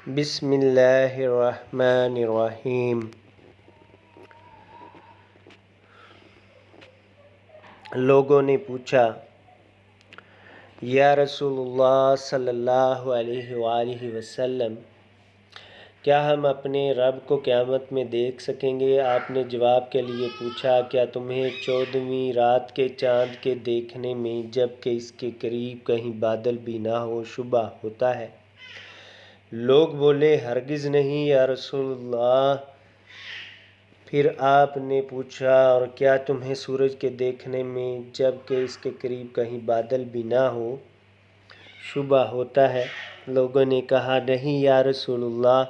بسم اللہ الرحمن الرحیم۔ لوگوں نے پوچھا، یا رسول اللہ صلی اللہ علیہ وآلہ وسلم، کیا ہم اپنے رب کو قیامت میں دیکھ سکیں گے؟ آپ نے جواب کے لیے پوچھا، کیا تمہیں 14ویں رات کے چاند کے دیکھنے میں جبکہ اس کے قریب کہیں بادل بھی نہ ہو شبہ ہوتا ہے؟ لوگ بولے، ہرگز نہیں یا رسول اللہ۔ پھر آپ نے پوچھا، اور کیا تمہیں سورج کے دیکھنے میں جبکہ اس کے قریب کہیں بادل بھی نہ ہو شبہ ہوتا ہے؟ لوگوں نے کہا، نہیں یا رسول اللہ۔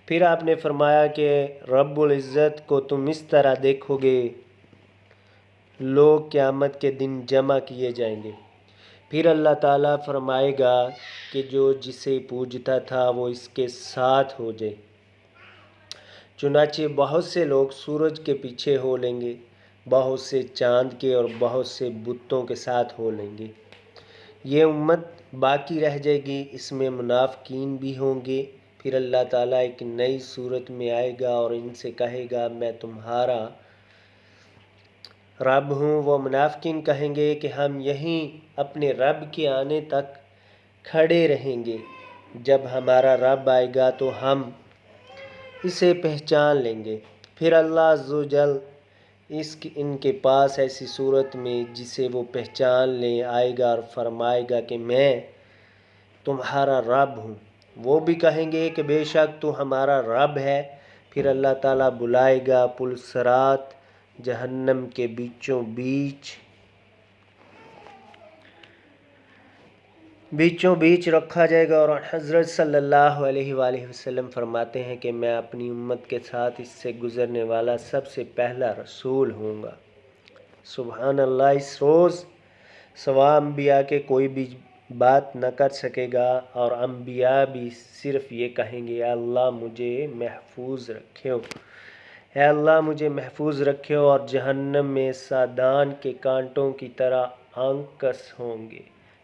پھر آپ نے فرمایا کہ رب العزت کو تم اس طرح دیکھو گے، لوگ قیامت کے دن جمع کیے جائیں گے، پھر اللہ تعالیٰ فرمائے گا کہ جو جسے پوجتا تھا وہ اس کے ساتھ ہو جائے۔ چنانچہ بہت سے لوگ سورج کے پیچھے ہو لیں گے، بہت سے چاند کے اور بہت سے بتوں کے ساتھ ہو لیں گے۔ یہ امت باقی رہ جائے گی، اس میں منافقین بھی ہوں گے۔ پھر اللہ تعالیٰ ایک نئی صورت میں آئے گا اور ان سے کہے گا، میں تمہارا رب ہوں۔ وہ منافقین کہیں گے کہ ہم یہیں اپنے رب کے آنے تک کھڑے رہیں گے، جب ہمارا رب آئے گا تو ہم اسے پہچان لیں گے۔ پھر اللہ عز و جل ان کے پاس ایسی صورت میں جسے وہ پہچان لیں آئے گا اور فرمائے گا کہ میں تمہارا رب ہوں۔ وہ بھی کہیں گے کہ بے شک تو ہمارا رب ہے۔ پھر اللہ تعالیٰ بلائے گا، پل صراط جہنم کے بیچوں بیچ رکھا جائے گا، اور حضرت صلی اللہ علیہ وآلہ وسلم فرماتے ہیں کہ میں اپنی امت کے ساتھ اس سے گزرنے والا سب سے پہلا رسول ہوں گا۔ سبحان اللہ۔ اس روز سوا انبیاء کے کوئی بھی بات نہ کر سکے گا، اور انبیاء بھی صرف یہ کہیں گے، اے اللہ مجھے محفوظ رکھیو، اے اللہ مجھے محفوظ رکھیو، اور جہنم میں سادان کے کانٹوں کی طرح آنکس ہوں گے۔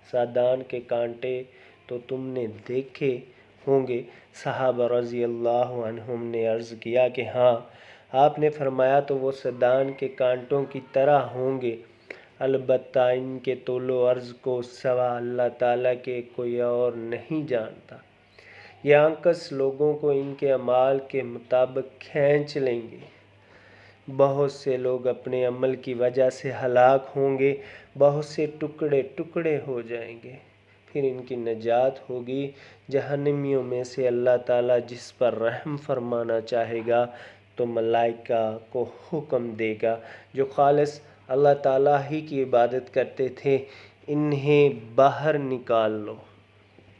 سادان کے کانٹے تو تم نے دیکھے ہوں گے۔ صحابہ رضی اللہ عنہم نے عرض کیا کہ ہاں۔ آپ نے فرمایا، تو وہ سادان کے کانٹوں کی طرح ہوں گے، البتہ ان کے طول و عرض کو سوا اللہ تعالیٰ کے کوئی اور نہیں جانتا۔ یہ آنکس لوگوں کو ان کے اعمال کے مطابق کھینچ لیں گے۔ بہت سے لوگ اپنے عمل کی وجہ سے ہلاک ہوں گے، بہت سے ٹکڑے ٹکڑے ہو جائیں گے، پھر ان کی نجات ہوگی۔ جہنمیوں میں سے اللہ تعالیٰ جس پر رحم فرمانا چاہے گا تو ملائکہ کو حکم دے گا جو خالص اللہ تعالیٰ ہی کی عبادت کرتے تھے، انہیں باہر نکال لو۔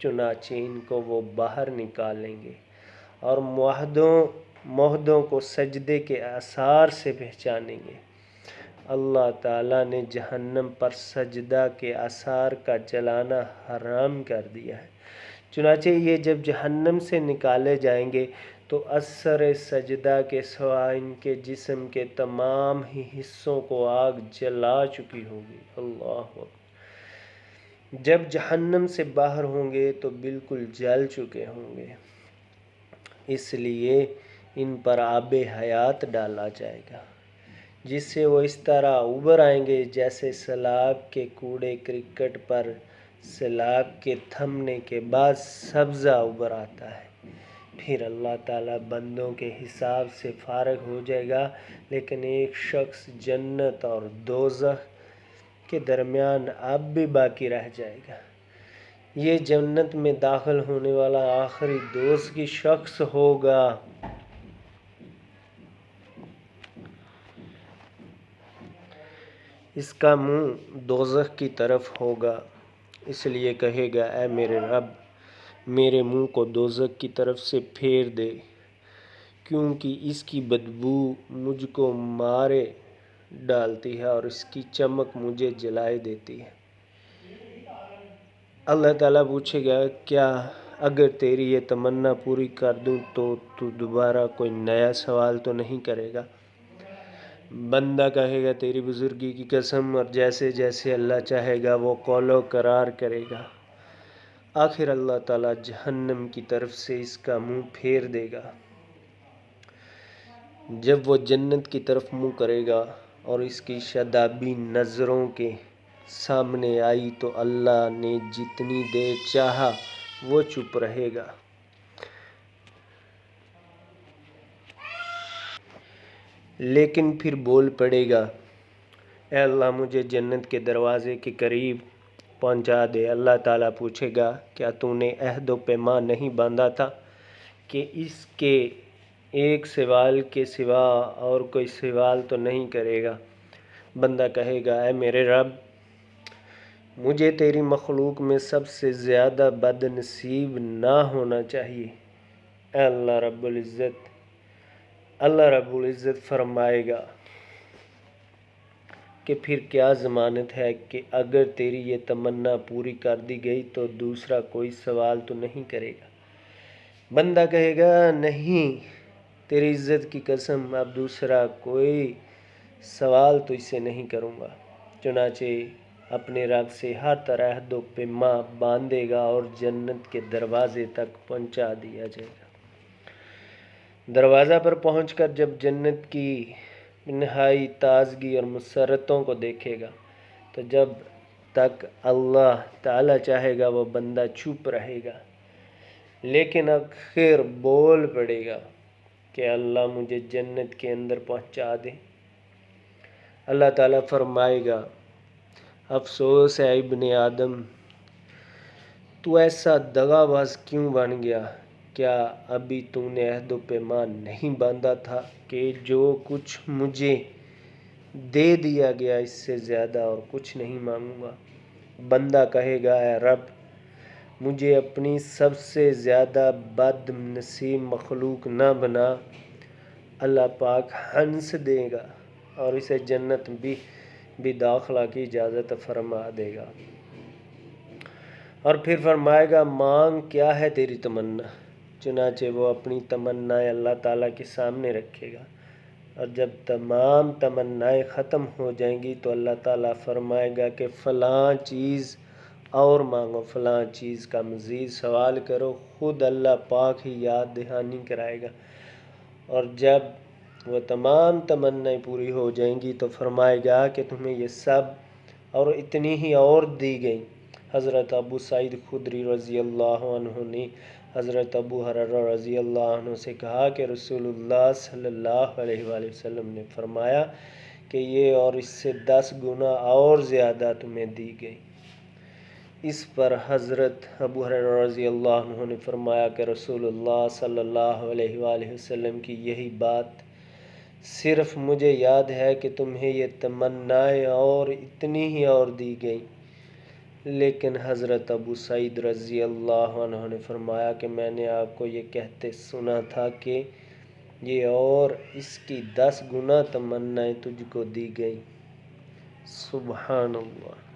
چنانچہ ان کو وہ باہر نکالیں گے اور معاہدوں کو سجدے کے آثار سے پہچانیں گے۔ اللہ تعالیٰ نے جہنم پر سجدہ کے آثار کا جلانا حرام کر دیا ہے۔ چنانچہ یہ جب جہنم سے نکالے جائیں گے تو اثر سجدہ کے سوا ان کے جسم کے تمام ہی حصوں کو آگ جلا چکی ہوگی۔ اللہ اکبر۔ جب جہنم سے باہر ہوں گے تو بالکل جل چکے ہوں گے، اس لیے ان پر آب حیات ڈالا جائے گا، جس سے وہ اس طرح ابھر آئیں گے جیسے سیلاب کے کوڑے کرکٹ پر سیلاب کے تھمنے کے بعد سبزہ ابھر آتا ہے۔ پھر اللہ تعالیٰ بندوں کے حساب سے فارغ ہو جائے گا، لیکن ایک شخص جنت اور دوزخ کے درمیان اب بھی باقی رہ جائے گا۔ یہ جنت میں داخل ہونے والا آخری دوزخی شخص ہوگا۔ اس کا منہ دوزخ کی طرف ہوگا، اس لیے کہے گا، اے میرے رب، میرے منہ کو دوزخ کی طرف سے پھیر دے، کیونکہ اس کی بدبو مجھ کو مارے ڈالتی ہے اور اس کی چمک مجھے جلائے دیتی ہے۔ اللہ تعالیٰ پوچھے گا، کیا اگر تیری یہ تمنا پوری کر دوں تو دوبارہ کوئی نیا سوال تو نہیں کرے گا؟ بندہ کہے گا، تیری بزرگی کی قسم، اور جیسے جیسے اللہ چاہے گا وہ قول و قرار کرے گا۔ آخر اللہ تعالیٰ جہنم کی طرف سے اس کا منہ پھیر دے گا۔ جب وہ جنت کی طرف منہ کرے گا اور اس کی شادابی نظروں کے سامنے آئی تو اللہ نے جتنی دیر چاہا وہ چپ رہے گا، لیکن پھر بول پڑے گا، اے اللہ مجھے جنت کے دروازے کے قریب پہنچا دے۔ اللہ تعالیٰ پوچھے گا، کیا تو نے عہد و پیمان نہیں باندھا تھا کہ اس کے ایک سوال کے سوا اور کوئی سوال تو نہیں کرے گا؟ بندہ کہے گا، اے میرے رب، مجھے تیری مخلوق میں سب سے زیادہ بد نصیب نہ ہونا چاہیے۔ اے اللہ رب العزت فرمائے گا کہ پھر کیا ضمانت ہے کہ اگر تیری یہ تمنا پوری کر دی گئی تو دوسرا کوئی سوال تو نہیں کرے گا؟ بندہ کہے گا، نہیں، تیری عزت کی قسم، اب دوسرا کوئی سوال تو اس سے نہیں کروں گا۔ چنانچہ اپنے رب سے ہر طرح عہد و پیمان باندھے گا اور جنت کے دروازے تک پہنچا دیا جائے گا۔ دروازہ پر پہنچ کر جب جنت کی نہائی تازگی اور مسرتوں کو دیکھے گا تو جب تک اللہ تعالیٰ چاہے گا وہ بندہ چپ رہے گا، لیکن آخر بول پڑے گا کہ اللہ مجھے جنت کے اندر پہنچا دے۔ اللہ تعالیٰ فرمائے گا، افسوس ہے ابن آدم، تو ایسا دغا باز کیوں بن گیا؟ کیا ابھی تو نے عہد و پیمان نہیں باندھا تھا کہ جو کچھ مجھے دے دیا گیا اس سے زیادہ اور کچھ نہیں مانگوں گا؟ بندہ کہے گا، اے رب، مجھے اپنی سب سے زیادہ بد نصیب مخلوق نہ بنا۔ اللہ پاک ہنس دے گا اور اسے جنت بھی داخلہ کی اجازت فرما دے گا، اور پھر فرمائے گا، مانگ کیا ہے تیری تمنا؟ چنانچہ وہ اپنی تمنائیں اللہ تعالیٰ کے سامنے رکھے گا، اور جب تمام تمنائیں ختم ہو جائیں گی تو اللہ تعالیٰ فرمائے گا کہ فلاں چیز اور مانگو، فلاں چیز کا مزید سوال کرو۔ خود اللہ پاک ہی یاد دہانی کرائے گا، اور جب وہ تمام تمنائیں پوری ہو جائیں گی تو فرمائے گا کہ تمہیں یہ سب اور اتنی ہی اور دی گئی۔ حضرت ابو سعید خدری رضی اللہ عنہ نے حضرت ابو ہریرہ رضی اللہ عنہ سے کہا کہ رسول اللہ صلی اللہ علیہ وآلہ وسلم نے فرمایا کہ یہ اور اس سے 10 گنا اور زیادہ تمہیں دی گئی۔ اس پر حضرت ابو ہریرہ رضی اللہ عنہ نے فرمایا کہ رسول اللہ صلی اللہ علیہ وآلہ وسلم کی یہی بات صرف مجھے یاد ہے کہ تمہیں یہ تمنائیں اور اتنی ہی اور دی گئیں، لیکن حضرت ابو سعید رضی اللہ عنہ نے فرمایا کہ میں نے آپ کو یہ کہتے سنا تھا کہ یہ اور اس کی 10 گنا تمنائیں تجھ کو دی گئیں۔ سبحان اللہ۔